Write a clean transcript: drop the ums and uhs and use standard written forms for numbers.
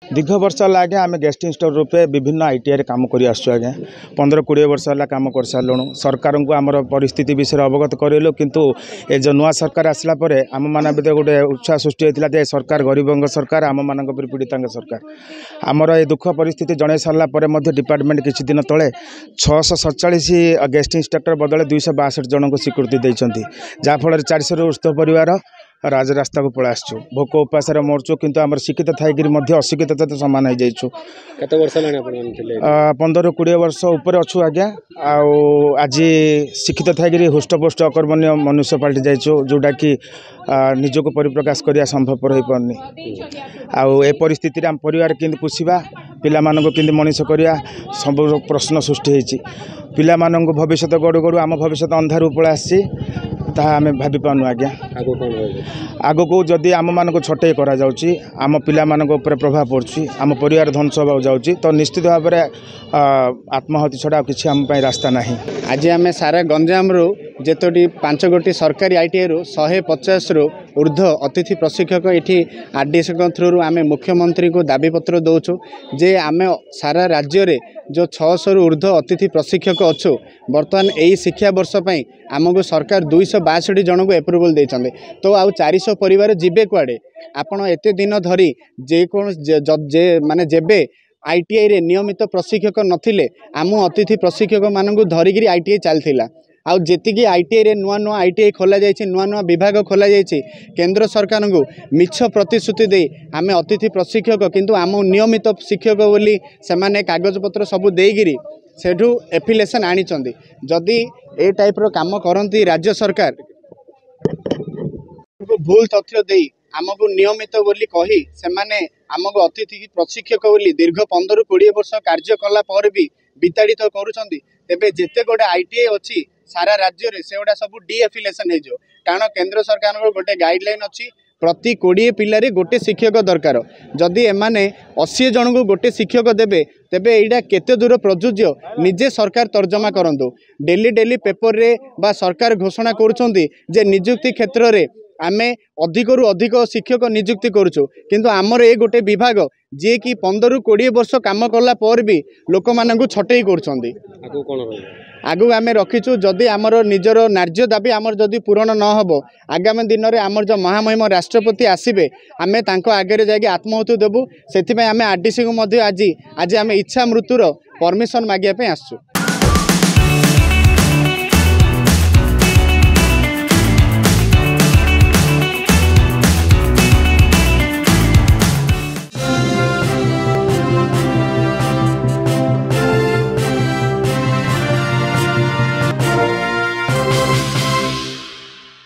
दीर्घ वर्ष है आज्ञा आम गेस्टिंग स्टोर रूपे विभिन्न आईटीआई काम कर आज्ञा 15-20 वर्ष है कम कर सारूँ सरकार को आम परिस्थिति विषय अवगत करेलु किंतु ए जो नुआ सरकार आसला आम मान गोटे उत्साह सृष्टि होता है सरकार गरीबों सरकार आम मान पीड़िता सरकार आमर ये दुख परिस्थिति जन सारापर डिपार्टमेंट किसी दिन तले 647 गेस्ट इंस्ट्रक्टर बदले 262 जन को स्वीकृति देते जहाँफल 400 ऊर्ध्व परिवार राजरास्ता को पड़ा आसु भोक उपास मरचु किंतु आम शिक्षित थी अशिक्षित तो सामान हो जाइछु 15-20 वर्ष उपर अच्छु आज्ञा आज शिक्षित थी हुष्टपुष्ट अकर्मण्य मनुष्य पलटि जाइछु जोटा कि निजक परिप्रकाश करने संभवपर हो पारनी आउ ए परिस्थिति आम परिवार केंद्र पोषा पिला केंद्र मनीष करवा सब प्रश्न सृष्टि होती पिला भविष्य गड़ू गड़ू आम भविष्य अंधारू पड़ा आसी आम भावी पानु आज्ञा आग को जदि आम मान को छटई करा जाउची आम पिला मान ऊपर प्रभाव पड़ुची आम परिवार ध्वंस होगा जाउची तो निश्चित भाव में आत्महत्या छड़ा किसी आम रास्ता नहीं। आज आम सारा गंजाम रू जेतोटी 5 गोटी सरकारी आईटीआई रू 150 रु ऊर्ध्व अतिथि प्रशिक्षक ये आरडीसी थ्रु आम मुख्यमंत्री को दाबीपत्र दौचु जे आम सारा राज्य रे जो 600 रु ऊर्ध्व अतिथि प्रशिक्षक अच्छु बर्तमान यही शिक्षा वर्ष आमको सरकार 262 जन को एप्रुवल देते तो आउ 400 परिवार जीवे कुआडे आपण एते दिन धरी जे माने जेबे आईटीआई रे नियमित प्रशिक्षक नथिले आम अतिथि प्रशिक्षक मानू धरिकी आईटीआई चलता आउ जी आईटीआई रे नुआ नुआ आईटीआई खोल जाइए नुआ नुआ विभाग खोल जाइए केंद्र सरकार को मिछ प्रतिश्रुति दे आम अतिथि प्रशिक्षक किंतु आम नियमित शिक्षक बोली से कागजपत्र सब देगिरी सेठू एफिलेसन आनी जदि ए टाइप रो काम करती राज्य सरकार भूल तथ्य दे आमको नियमित बोली कही से आमको अतिथि प्रशिक्षक बोली दीर्घ 15-20 वर्ष कार्य कला पर भी विताड़ित करुँच तेबे जेते गोटे आईटीआई अच्छी सारा राज्य रे से सब डीएफिलेसन हो कारण केंद्र सरकार गोटे गाइडलाइन अच्छी प्रति 20 पिलारे गोटे शिक्षक दरकार जदि एमाने 80 जन को गोटे शिक्षक देबे तेबे एटा केते दूर प्रযোज्य निजे सरकार तर्जमा करंतु डेली डेली पेपर रे बा सरकार घोषणा करुछंती जे नियुक्ति क्षेत्र रे आमे अधिक रु अधिक शिक्षक नियुक्ति करुछु किंतु आमर ए गोटे विभाग जे कि 15-20 वर्ष काम कला पर भी लोक मानकु छटई करुछंती आगु आमे रखीचु जदि आमर निजर न्याय्य दाबी आमर जदि पूरण न हबो आगामी दिन में आमर जो महामहिम राष्ट्रपति आसबे आमे तांको आगे जाके आत्महत्या देबु सेथिबे आमे आरडीसी को आज आमे इच्छा मृत्युर परमिशन मागिया पे आसछु।